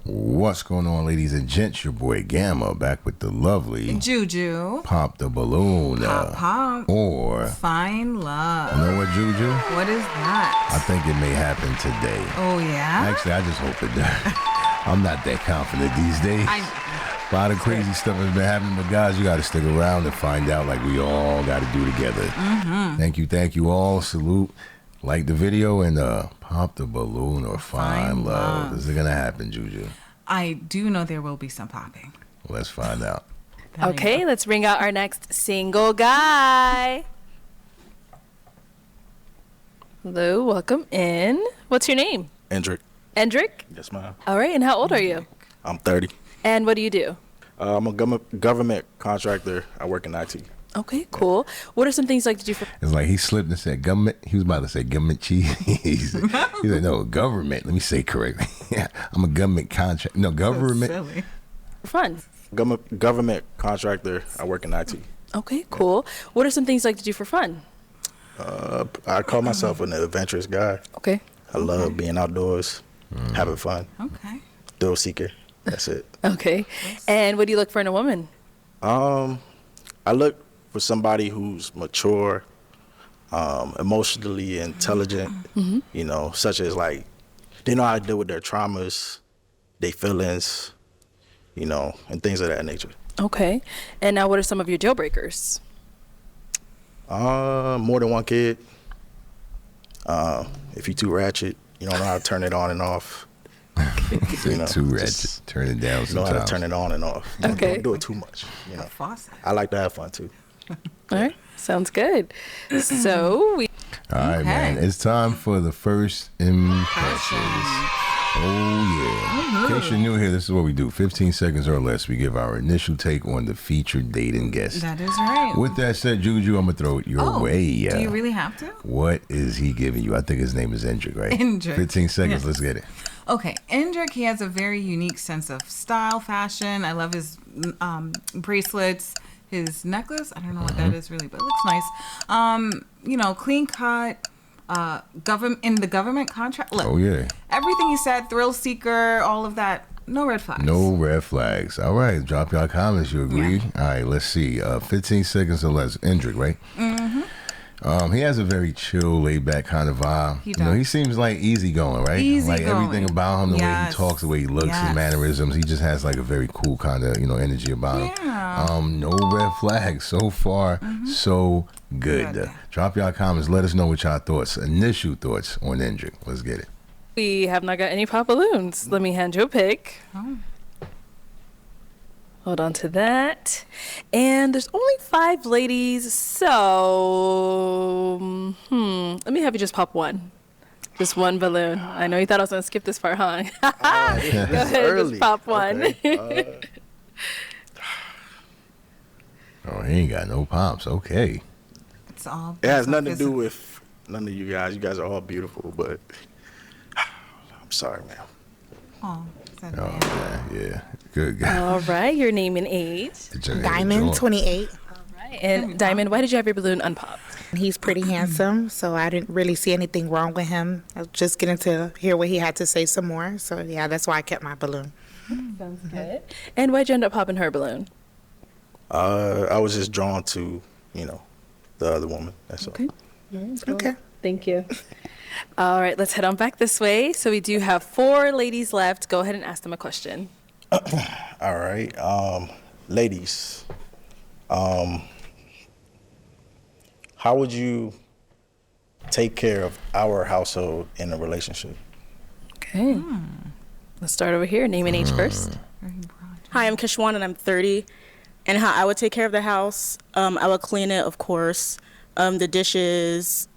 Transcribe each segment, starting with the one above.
What's going on, ladies and gents? Your boy Gamma back with the lovely Juju. Pop the Balloon. Pop. Or Find Love. You know what, Juju? What is that? I think it may happen today. Oh, yeah? Actually, I just hope it does. I'm not that confident these days. A lot of crazy stuff has been happening, but guys, you got to stick around and find out like we all got to do together. Mm-hmm. Thank you all. Salute. Like the video and Pop the Balloon or Find Love. Is it going to happen, Juju? I do know there will be some popping. Let's find out. Okay, let's bring out our next single guy. Hello, welcome in. What's your name? Endrick. Endrick? Yes, ma'am. All right, and how old are you? I'm 30. And what do you do? I'm a government contractor. I work in IT. Okay, cool. What are some things you like to do for... It's like he slipped and said government. He was about to say government cheese. He's like, no, government. Let me say correctly. Yeah, I'm a government contract. No, government. So silly. fun? Government contractor. I work in IT. Okay, cool. What are some things you like to do for fun? I call myself an adventurous guy. Okay. I love being outdoors, having fun. Okay. Thrill seeker. That's it. Okay. And what do you look for in a woman? I look for somebody who's mature, emotionally intelligent, you know, such as like they know how to deal with their traumas, their feelings, you know, and things of that nature. Okay. And now what are some of your deal breakers? More than one kid. If you're too ratchet, you don't know how to turn it on and off. You know, too ratchet. Turn it down sometimes. Know how to turn it on and off. Okay. Don't do it too much. You know. Faucet. I like to have fun too. All right. Sounds good. So we... All right, man. It's time for the first impressions. Oh, yeah. In case you're new here, this is what we do. 15 seconds or less, we give our initial take on the featured dating guest. That is right. With that said, Juju, I'm going to throw it your way. Do you really have to? What is he giving you? I think his name is Endrick, right? Endrick. 15 seconds. Yes. Let's get it. Okay, Endrick, he has a very unique sense of style, fashion. I love his bracelets, his necklace. I don't know what that is really, but it looks nice. You know, clean cut, in the government contract. Look, Oh, yeah. everything he said, thrill seeker, all of that. No red flags. No red flags. All right. Drop y'all comments. You agree? Yeah. All right. Let's see. 15 seconds or less. Endrick, right? Mm-hmm. He has a very chill, laid-back kind of vibe. He does. You know, he seems like easygoing, right? Like everything about him, the way he talks, the way he looks, his mannerisms, he just has like a very cool kind of, you know, energy about him. Yeah. No red flags. So far, so good. Drop y'all comments. Let us know what y'all thoughts, initial thoughts on Endrick. Let's get it. We have not got any pop balloons. Let me hand you a pic. Oh. Hold on to that. And there's only 5 ladies, so let me have you just pop one. Just one balloon. I know you thought I was going to skip this part, huh? Go ahead, early. just pop one. Okay. Oh, he ain't got no pops. Okay. It's all. It has nothing to do with none of you guys. You guys are all beautiful, but I'm sorry, man. Oh, Oh, yeah. Good guy. All right, your name and age. Diamond, 28. All right. And Diamond, why did you have your balloon unpopped? He's pretty handsome, so I didn't really see anything wrong with him. I was just getting to hear what he had to say some more. So, yeah, that's why I kept my balloon. Sounds good. And why'd you end up popping her balloon? I was just drawn to, you know, the other woman. That's all. Okay. Thank you. All right, let's head on back this way. So we do have 4 ladies left. Go ahead and ask them a question. All right. Ladies, how would you take care of our household in a relationship? Okay. Let's start over here. Name and age first. Hi, I'm Kishwan and I'm 30. And how I would take care of the house, I would clean it, of course. The dishes,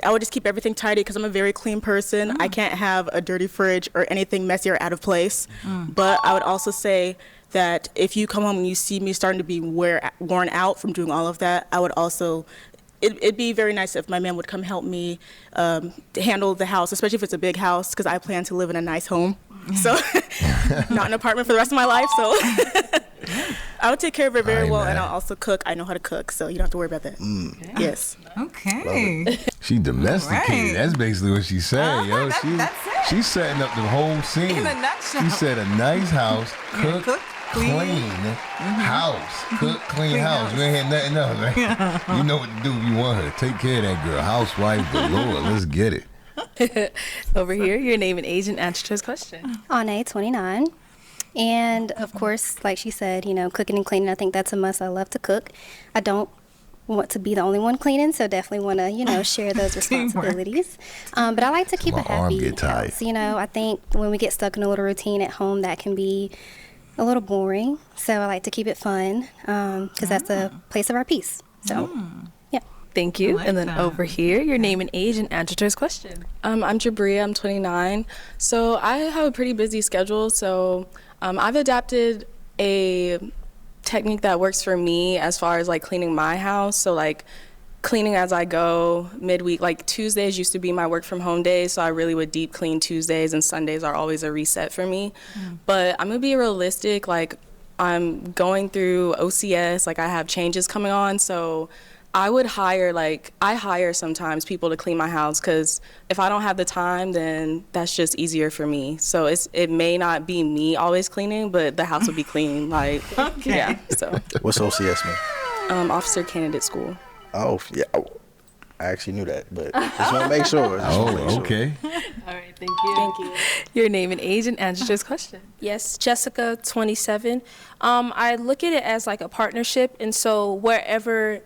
I would just keep everything tidy because I'm a very clean person. I can't have a dirty fridge or anything messy or out of place. But I would also say that if you come home and you see me starting to be worn out from doing all of that, I would also, it'd be very nice if my man would come help me handle the house, especially if it's a big house, because I plan to live in a nice home. So, not an apartment for the rest of my life. So, I would take care of it very well, and I'll also cook. I know how to cook, so you don't have to worry about that. Yes. Okay. She domesticated. Right. That's basically what she's saying, yo. That's it. She's setting up the whole scene. In a nutshell. She said a nice house, cook, cook, clean, clean. house. Cook, clean house. You ain't had nothing else, right? You know what to do if you want her. Take care of that girl. Housewife, the Lord. Let's get it. Over here, your name and age and answer to his question. Ane, 29. And of course, like she said, cooking and cleaning, I think that's a must. I love to cook. I don't want to be the only one cleaning, so definitely want to, share those responsibilities. But I like to keep My a arm happy get tired. house. I think when we get stuck in a little routine at home, that can be a little boring. So I like to keep it fun because that's the place of our peace. So, yeah. Thank you. like And then that. over here, your name and age and answer to his question. I'm Jabria. I'm 29. So I have a pretty busy schedule. So I've adapted a technique that works for me as far as like cleaning my house. So like cleaning as I go midweek. Like Tuesdays used to be my work from home days, so I really would deep clean Tuesdays, and Sundays are always a reset for me. But I'm gonna be realistic. Like I'm going through OCS. Like I have changes coming on, so I would hire sometimes people to clean my house, because if I don't have the time, then that's just easier for me. So it may not be me always cleaning, but the house will be clean. Like, Okay. yeah. So, What's OCS mean? officer candidate school. Oh, yeah. I actually knew that, but just want to make sure. Oh, okay. All right, thank you. Thank you. Your name and age and answer to his question. Yes, Jessica, 27. I look at it as like a partnership, and so wherever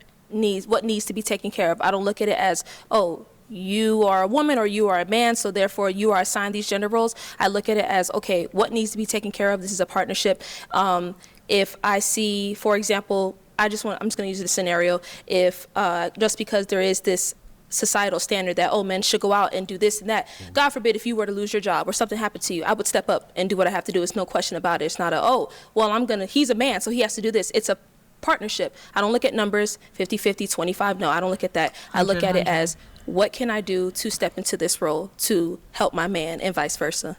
what needs to be taken care of, I don't look at it as, oh, you are a woman or you are a man, so therefore you are assigned these gender roles. I look at it as, okay, what needs to be taken care of? This is a partnership. If I see, for example, I'm just going to use the scenario. If just because there is this societal standard that, oh, men should go out and do this and that. God forbid if you were to lose your job or something happened to you, I would step up and do what I have to do. It's no question about it. It's not he's a man, so he has to do this. It's a partnership. I don't look at numbers, 50-50, 25. No, I don't look at that. I look at it as, what can I do to step into this role to help my man, and vice versa.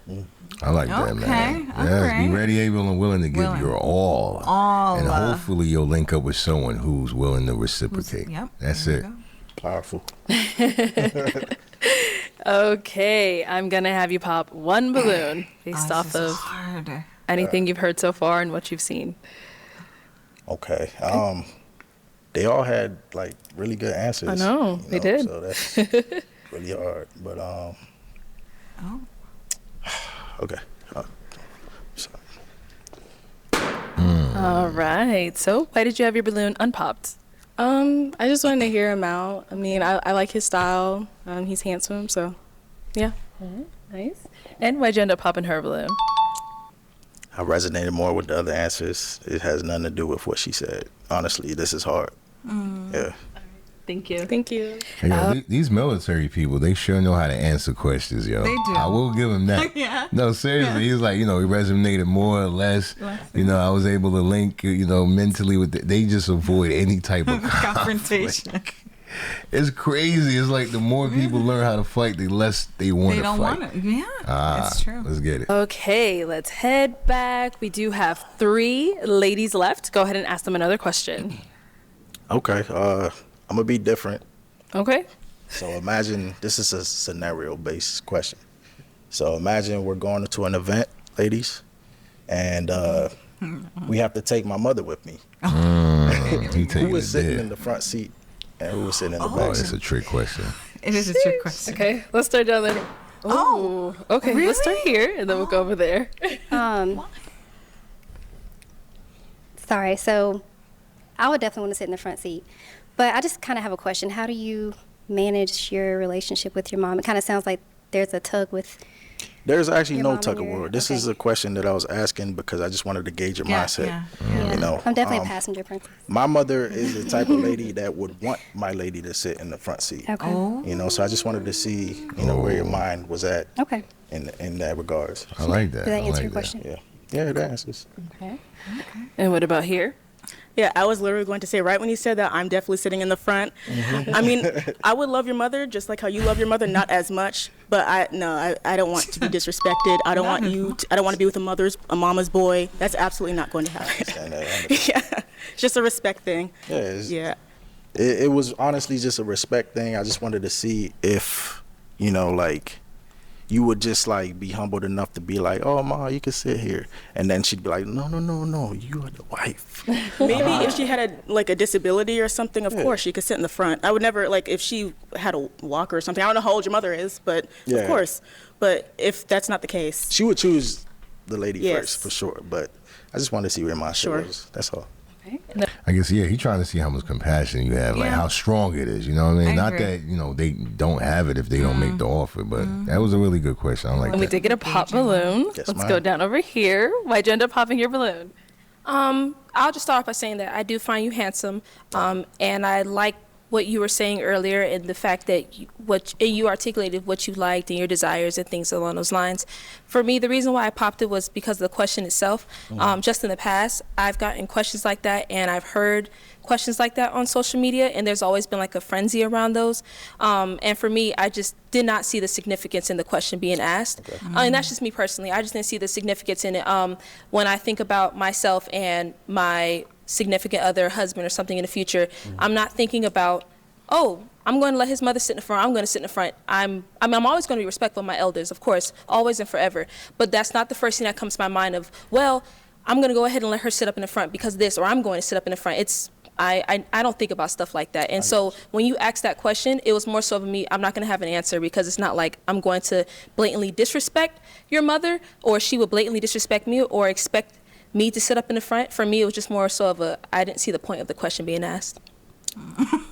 I like that, man. Okay, all Yes, right. be ready, able, and willing to give Willing. your all. All. And hopefully you'll link up with someone who's willing to reciprocate. Yep. That's there it. you go. Powerful. Okay, I'm going to have you pop one balloon based This off is of hard. anything you've heard so far and what you've seen. Okay. They all had like really good answers. I know, they did. So that's really hard. But okay. Sorry. All right. So why did you have your balloon unpopped? I just wanted to hear him out. I mean, I like his style. He's handsome, so yeah. Nice. And why'd you end up popping her balloon? I resonated more with the other answers. It has nothing to do with what she said. Honestly, this is hard. Yeah. Thank you. Thank you. Hey, yo, these military people, they sure know how to answer questions, yo. They do. I will give them that. Yeah. No, seriously, he was like, he resonated more or less. I was able to link, mentally with it. They just avoid any type of Confrontation. It's crazy. It's like the more people learn how to fight, the less they want They to don't fight. want it. Yeah, it's true. Let's get it. Okay, let's head back. We do have 3 ladies left. Go ahead and ask them another question. Okay. I'm gonna be different. Okay. So imagine this is a scenario-based question. So imagine we're going to an event, ladies, and we have to take my mother with me. He taking Who was it sitting there. in the front seat and who was sitting in the Oh, back that's seat? a trick question. It is a trick question. Okay, let's start down there. Oh, okay. Let's start here, and then we'll go over there. Sorry, so I would definitely want to sit in the front seat. But I just kind of have a question. How do you manage your relationship with your mom? It kind of sounds like there's a tug with. There's actually Your no mom and tug of your- war. This okay. is a question that I was asking because I just wanted to gauge your mindset. Yeah. You know, I'm definitely a passenger princess. my mother is the type of lady that would want my lady to sit in the front seat. Okay. You know, so I just wanted to see, where your mind was at Okay. in that regards. I like that. Did that I answer like your that. question? Yeah. Yeah, it answers. Okay. And what about here? Yeah, I was literally going to say right when you said that, I'm definitely sitting in the front. I mean, I would love your mother just like how you love your mother, not as much, but I don't want to be disrespected. I don't want I don't want to be with a mama's boy. That's absolutely not going to happen. And, Yeah, it's just a respect thing. yeah, it's- Yeah. it was honestly just a respect thing. I just wanted to see if, you know, like, you would just like be humbled enough to be like, oh ma, you can sit here, and then she'd be like, no, you are the wife. Maybe if she had a disability or something, of course she could sit in the front. I would never, like, if she had a walker or something. I don't know how old your mother is, but of course. But if that's not the case, she would choose the lady first for sure. But I just wanted to see where my shit was. That's all. I guess, he trying to see how much compassion you have, like how strong it is, you know what I mean? Not that, you know, they don't have it if they don't make the offer, but that was a really good question. I like that. And we did get a pop balloon. Yes, Let's ma'am. go down over here. Why'd you end up popping your balloon? I'll just start off by saying that I do find you handsome, and I like what you were saying earlier and the fact that you articulated what you liked and your desires and things along those lines. For me, the reason why I popped it was because of the question itself. Just in the past, I've gotten questions like that, and I've heard questions like that on social media, and there's always been like a frenzy around those. And for me, I just did not see the significance in the question being asked. And that's just me personally. I just didn't see the significance in it. When I think about myself and my significant other, husband or something in the future, I'm not thinking about, oh, I'm going to let his mother sit in the front, I'm going to sit in the front. I'm always going to be respectful of my elders, of course, always and forever. But that's not the first thing that comes to my mind of, well, I'm going to go ahead and let her sit up in the front because of this, or I'm going to sit up in the front. I don't think about stuff like that. And so when you asked that question, it was more so of me, I'm not going to have an answer because it's not like I'm going to blatantly disrespect your mother, or she would blatantly disrespect me or expect me to sit up in the front. For me, it was just more so of I didn't see the point of the question being asked.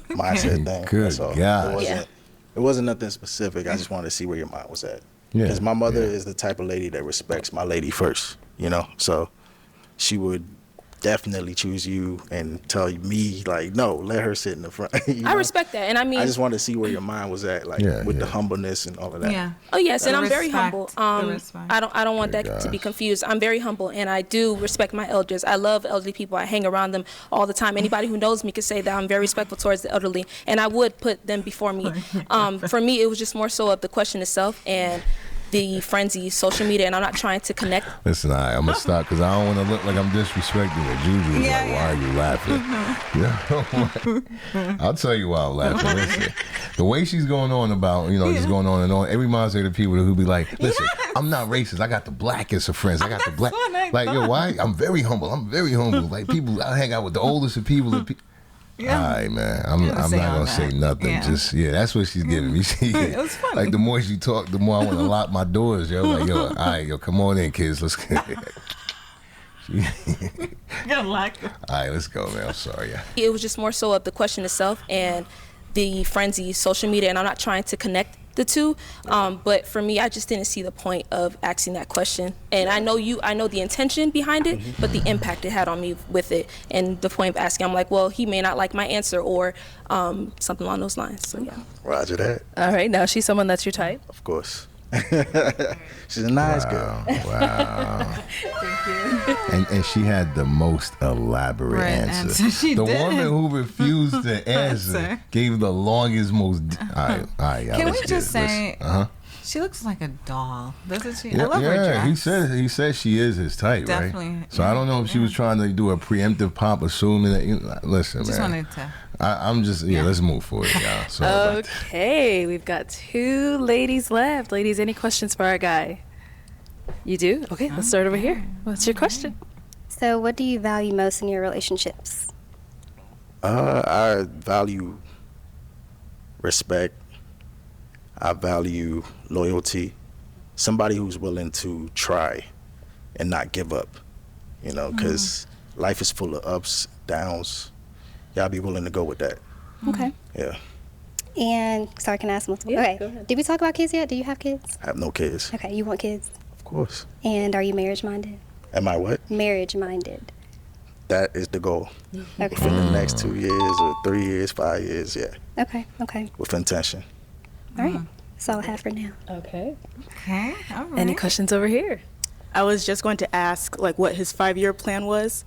Mindset thing. Good That's all. God. It wasn't nothing specific. I just wanted to see where your mind was at. Yeah, Because my mother is the type of lady that respects my lady first, you know? So she would definitely choose you and tell me, like, no, let her sit in the front. You know? I respect that. And I mean, I just wanted to see where your mind was at, like, with the humbleness and all of that. Yeah. oh yes, and The I'm very respect, humble. the respect. I don't want that to be confused. I'm very humble, and I do respect my elders. I love elderly people. I hang around them all the time. Anybody who knows me can say that I'm very respectful towards the elderly, and I would put them before me. For me, it was just more so of the question itself and the frenzy, social media, and I'm not trying to connect. Listen, I'm going to stop because I don't want to look like I'm disrespecting her. Juju was like, why are you laughing? You know? I'll tell you why I'm laughing. Listen, the way she's going on about, just going on and on, it reminds me of the people who be like, listen, I'm not racist. I got the blackest of friends. I got the black. Like, yo, why? I'm very humble. Like, people, I hang out with the oldest of people. All right, man. I'm not gonna say nothing. Yeah. Just that's what she's giving me. It was funny. Like the more she talk, the more I want to lock my doors. Yo, like all right, come on in, kids. Let's get. All right, let's go, man. I'm sorry. Yeah. It was just more so of the question itself and the frenzy, social media, and I'm not trying to connect the two, but for me, I just didn't see the point of asking that question. And I know the intention behind it, but the impact it had on me with it, and the point of asking, I'm like, well, he may not like my answer, or something along those lines. So yeah. Roger that. All right, now she's someone that's your type. Of course. She's a nice girl. Wow. Thank you. And she had the most elaborate answer. She the did. woman who refused to answer gave the longest, most. All right. Can we just say, she looks like a doll, doesn't she? I love her dress. He said she is his type, Definitely, right? So I don't know if she was trying to do a preemptive pop, assuming that. Listen, Just man. wanted to. I'm just let's move forward, y'all. Sorry about that. Okay, we've got 2 ladies left. Ladies, any questions for our guy? You do? Okay, let's start over here. What's your question? So, what do you value most in your relationships? I value respect. I value loyalty. Somebody who's willing to try and not give up, because life is full of ups, downs. Y'all be willing to go with that. Okay. Yeah. And, sorry, can I ask multiple? Yeah, Okay. go ahead. Did we talk about kids yet? Do you have kids? I have no kids. Okay, you want kids? Of course. And are you marriage minded? Am I what? Marriage minded. That is the goal. Okay. Within the next 2 years or 3 years, 5 years, yeah. Okay. With intention. All right. That's all I have for now. Okay. Okay. All right. Any questions over here? I was just going to ask like what his 5-year plan was.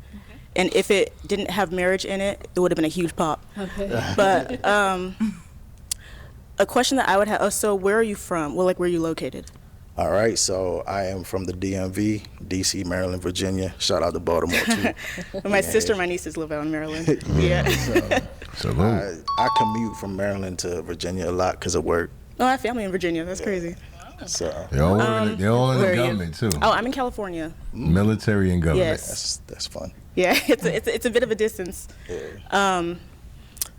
And if it didn't have marriage in it, it would have been a huge pop. Okay. But a question that I would have, so where are you from? Well, like where are you located? All right, so I am from the DMV, DC, Maryland, Virginia. Shout out to Baltimore, too. My sister and my nieces live out in Maryland. Yeah. So, Salute. I commute from Maryland to Virginia a lot because of work. Oh, I have family in Virginia. That's crazy. So They're all in where the are you? government too. Oh, I'm in California. Military and government. Yes. that's fun. Yeah, it's a bit of a distance. Yeah.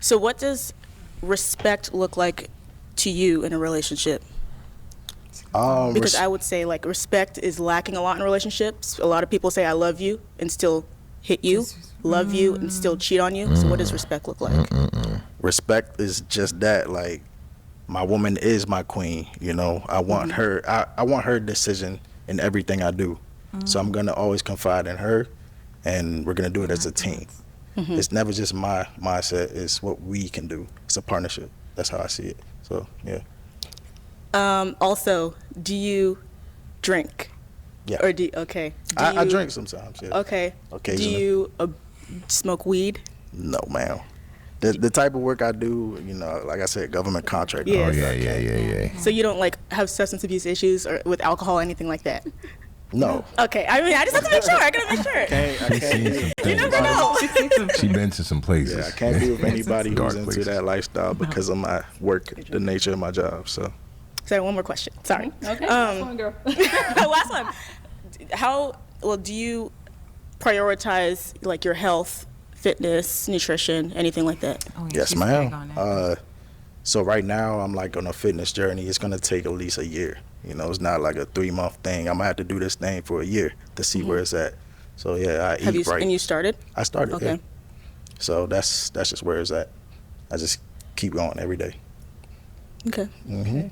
So what does respect look like to you in a relationship? Because I would say like respect is lacking a lot in relationships. A lot of people say I love you and still hit you, love you and still cheat on you. So what does respect look like? Respect is just that. Like, my woman is my queen. You know, I want her. I want her decision in everything I do. So I'm gonna always confide in her, and we're gonna do it as a team. It's never just my mindset. It's what we can do. It's a partnership. That's how I see it. So yeah. Also, do you drink? Yeah. Or okay. I drink sometimes. Yeah. Okay. Do Occasionally. you smoke weed? No, ma'am. The type of work I do, you know, like I said, government contract. Yeah. Oh yeah. So you don't like have substance abuse issues or with alcohol, anything like that? No. Okay. I mean, I just have to make sure. I gotta make sure. I can't Seen some be. things. No. She been to some places. Yeah, I can't be with anybody Dark who's into places. that lifestyle because of my work, the nature of my job. So Sorry, one more question. Sorry. Okay, last one, girl. Last one. Do you prioritize like your health, fitness, nutrition, anything like that? Oh, yeah, yes, she's big on ma'am. it. So right now I'm like on a fitness journey. It's gonna take at least a year. You know, it's not like a 3-month thing. I'm gonna have to do this thing for a year to see where it's at. So yeah, I Have eat you right. and you started? I started. Okay. Yeah. So that's just where it's at. I just keep going every day. Okay. Good.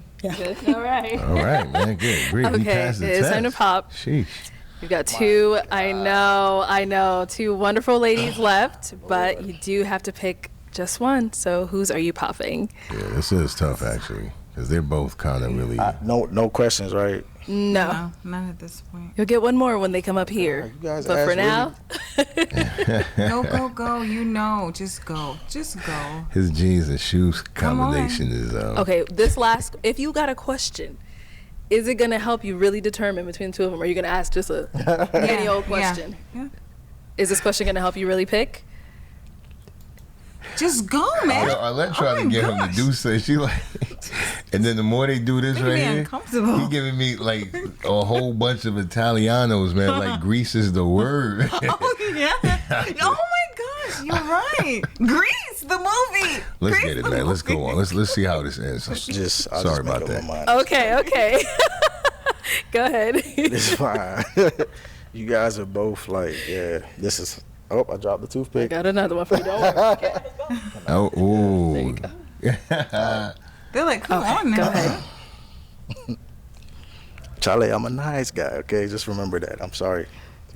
All right. All right, man. Good. Great. We Okay, passed the it's time to test. pop. Sheesh. We've got two, I know, two wonderful ladies left, but you do have to pick just one. So whose are you popping? Yeah, this is tough actually, because they're both kind of really. No questions, right? No. No, not at this point. You'll get one more when they come up here. You guys But for asked now, Go. You know, just go. His jeans and shoes combination is. okay, this last, if you got a question, is it going to help you really determine between the two of them? Or are you going to ask just any old question? Yeah. Is this question going to help you really pick? Just go, man. Arlette tried to my get him to gosh. do so. She like, and then the more they do this Making right me here, uncomfortable. he giving me like a whole bunch of Italianos, man. Like Grease is the word. Yeah. Oh my gosh, you're right. Grease, the movie. Let's Grease, get it, the man. Let's go movie. on. Let's see how this ends. I'll Sorry just about make that. up my mind. Okay. Go ahead. It's fine. You guys are both like, yeah. This is. Oh, I dropped the toothpick. Got another one for you. Don't worry. Oh, ooh. There you go. They're like, come on now. Go ahead. Charlie, I'm a nice guy. Okay, just remember that. I'm sorry,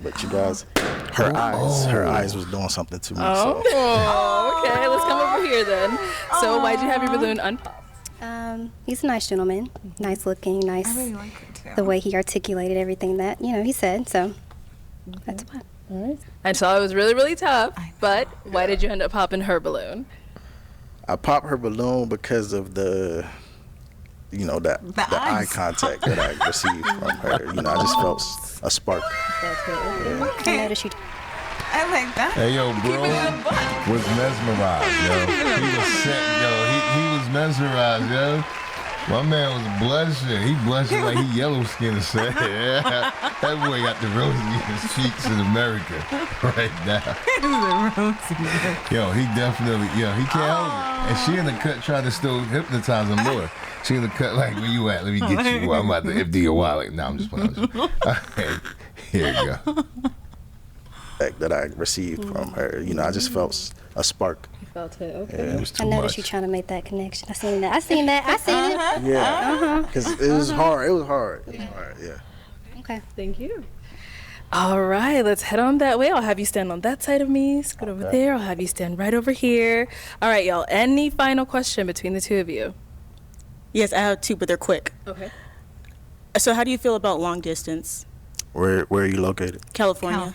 but you guys, her eyes was doing something to me. So. Oh, okay. Let's come over here then. So why'd you have your balloon unpopped? He's a nice gentleman, nice looking, I nice really like it too. the way he articulated everything that he said. So that's why. And so it was really, really tough. But why did you end up popping her balloon? I popped her balloon because of the eye eyes. contact that I received from her. You know, I just felt a spark. I noticed you. I like that. Hey, yo, bro Keeping it in butt. was mesmerized, yo. He was set, yo. He was mesmerized, yo. My man was blushing. He blushing like he yellow skinned, said. Yeah. That boy got the rosiest cheeks in America right now. Yo, he definitely, he can't help it. And she in the cut trying to still hypnotize him more. She in the cut like, where you at? Let me get you. I'm about to empty your wallet. No, I'm just playing. Okay, here you go. That I received from her. You know, I just felt a spark. You felt it. Okay. Yeah, it was too I noticed much. you trying to make that connection. I seen it. Yeah, because it was hard. It was hard. Yeah. Okay. Thank you. All right, let's head on that way. I'll have you stand on that side of me, scoot over there. I'll have you stand right over here. All right, y'all. Any final question between the two of you? Yes, I have two, but they're quick. Okay. So how do you feel about long distance? Where are you located? California.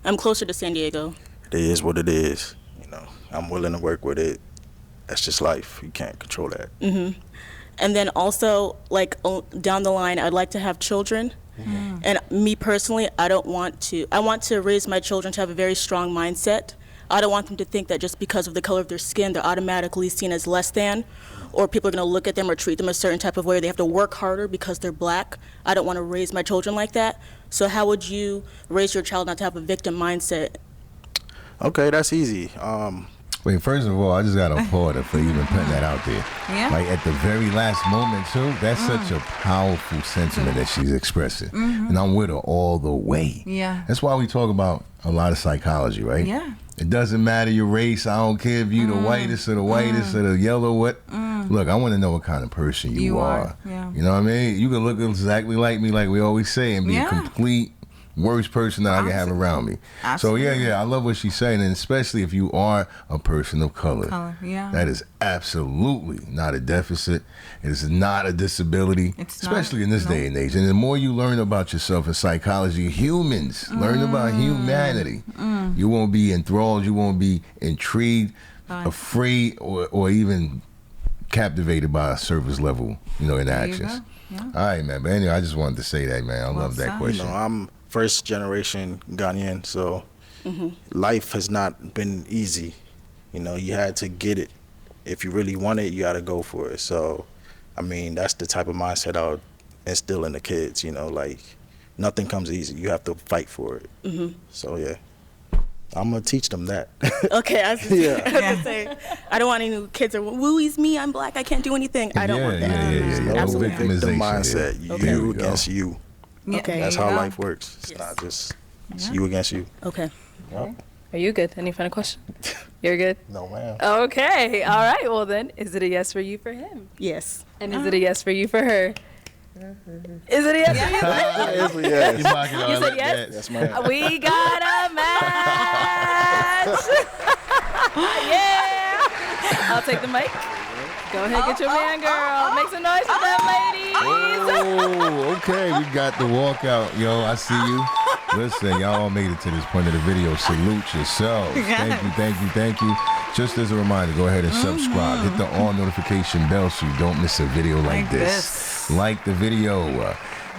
I'm closer to San Diego. It is what it is. You know, I'm willing to work with it. That's just life. You can't control that. And then also, like, down the line, I'd like to have children. And me personally, I want to raise my children to have a very strong mindset. I don't want them to think that just because of the color of their skin, they're automatically seen as less than, or people are going to look at them or treat them a certain type of way. They have to work harder because they're black. I don't want to raise my children like that. So how would you raise your child not to have a victim mindset? Okay, that's easy. Wait, first of all, I just got to applaud her for even putting that out there. Yeah. Like at the very last moment, too, that's such a powerful sentiment that she's expressing. And I'm with her all the way. Yeah. That's why we talk about a lot of psychology, right? Yeah. It doesn't matter your race. I don't care if you the whitest or the whitest or the yellow. What? Look, I want to know what kind of person you are. Yeah. You know what I mean? You can look exactly like me, like we always say, and be a complete worst person that I can have around me. Absolutely. So yeah, I love what she's saying, and especially if you are a person of color. Yeah. That is absolutely not a deficit. It is not a disability, It's especially not, in this no. day and age. And the more you learn about yourself in psychology, humans, learn about humanity, you won't be enthralled, you won't be intrigued, afraid, or even captivated by a surface level, interactions. Yeah. All right, man. But anyway, I just wanted to say that, man. I love that said. question. I'm first generation Ghanaian, so life has not been easy. You had to get it. If you really want it, you got to go for it. So, I mean, that's the type of mindset I would instill in the kids, like nothing comes easy. You have to fight for it. So, yeah, I'm going to teach them that. Okay, I was gonna say, I don't want any kids or wooey's me, I'm black, I can't do anything. I don't want that. Yeah. No Absolutely. victim Victimization, mindset. yeah. You There we go. against you. Okay. That's There you how go. life works. It's not just it's you against you. Okay. Are you good? Any final question? You're good? No, man. Okay. All right. Well, then, is it a yes for you for him? Yes. And is it a yes for you for her? Is it a yes for you for him? You mocking all You said that. yes? Yes, ma'am. We got a match! Yeah! I'll take the mic. Go ahead, get your man, girl. Make some noise for them, ladies. Oh, okay. We got the walkout. Yo, I see you. Listen, y'all all made it to this point of the video. Salute yourselves. Thank you. Just as a reminder, go ahead and subscribe. Hit the all notification bell so you don't miss a video like this. Like the video.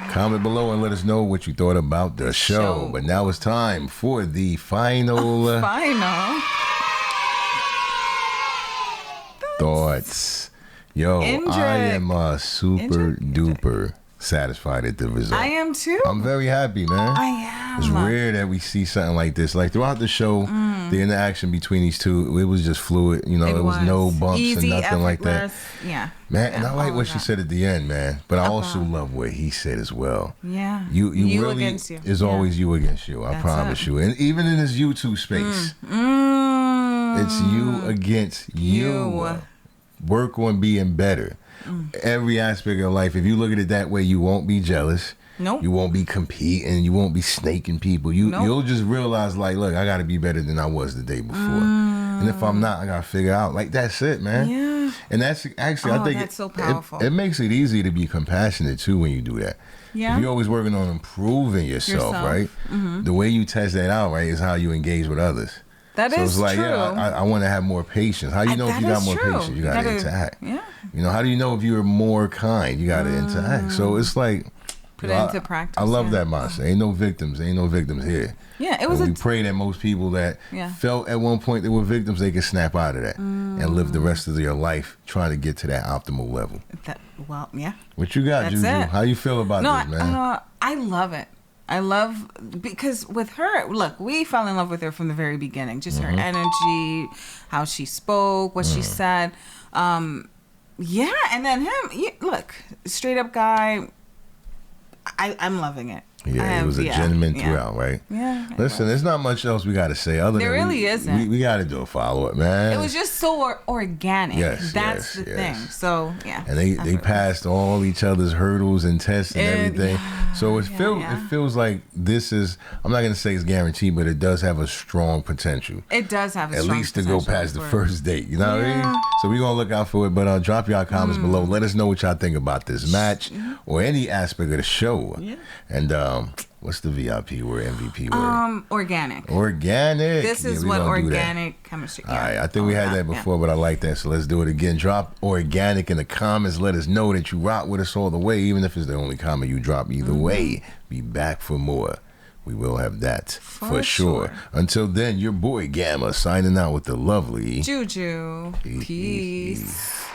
Comment below and let us know what you thought about the show. But now it's time for the final thoughts. Yo, Indra. I am super duper satisfied at the result. I am too. I'm very happy, man. I am. It's rare that we see something like this. Like throughout the show, the interaction between these two, it was just fluid. It was no bumps easy, and nothing like that. effortless. Yeah. Man, and I like all what of she that. said at the end, man. But I also love what he said as well. Yeah. You really against you. is always you against you. I That's promise it. you. And even in this YouTube space, it's you against you. Work on being better. Every aspect of life. If you look at it that way, you won't be jealous. Nope. You won't be competing. You won't be snaking people. You'll just realize, like, look, I got to be better than I was the day before. And if I'm not, I got to figure out. Like, that's it, man. Yeah. And that's actually, I think that's so powerful. It makes it easy to be compassionate too when you do that. Yeah. If you're always working on improving yourself. Right? The way you test that out, right, is how you engage with others. That So is it's like, true. yeah, I want to have more patience. How do you know if that you got is more true. patience? You got to interact. Yeah. How do you know if you're more kind? You got to interact. So it's like, Put it into practice. I love yeah. that mindset. Ain't no victims here. Yeah, it was And a we pray that most people that Yeah. felt at one point they were victims, they can snap out of that and live the rest of their life trying to get to that optimal level. yeah. What you got, That's Juju? it. How you feel about this, man? I love it. I love because with her, look, we fell in love with her from the very beginning. Just her energy, how she spoke, what she said. Yeah, and then him. Look, straight up guy. I'm loving it. Yeah, he was a gentleman throughout, right? Yeah. Listen, there's not much else we got to say other There than really isn't. We got to do a follow-up, man. It was just so organic. Yes, That's the thing. So yeah. And they passed all each other's hurdles and tests and everything. yeah, So it feels like this is, I'm not gonna say it's guaranteed, but it does have a strong potential. It does have a At strong least to go potential past the for- first date. You know what I mean? So we're gonna look out for it. But drop y'all comments below. Let us know what y'all think about this match or any aspect of the show. Yeah. And what's the VIP word, MVP word? Organic. Organic. This is we what gonna do that. organic chemistry. All right, I think we had that before, but I like that. So let's do it again. Drop organic in the comments. Let us know that you rock with us all the way, even if it's the only comment you drop. Either way, be back for more. We will have that for sure. Until then, your boy Gamma signing out with the lovely Juju. Peace.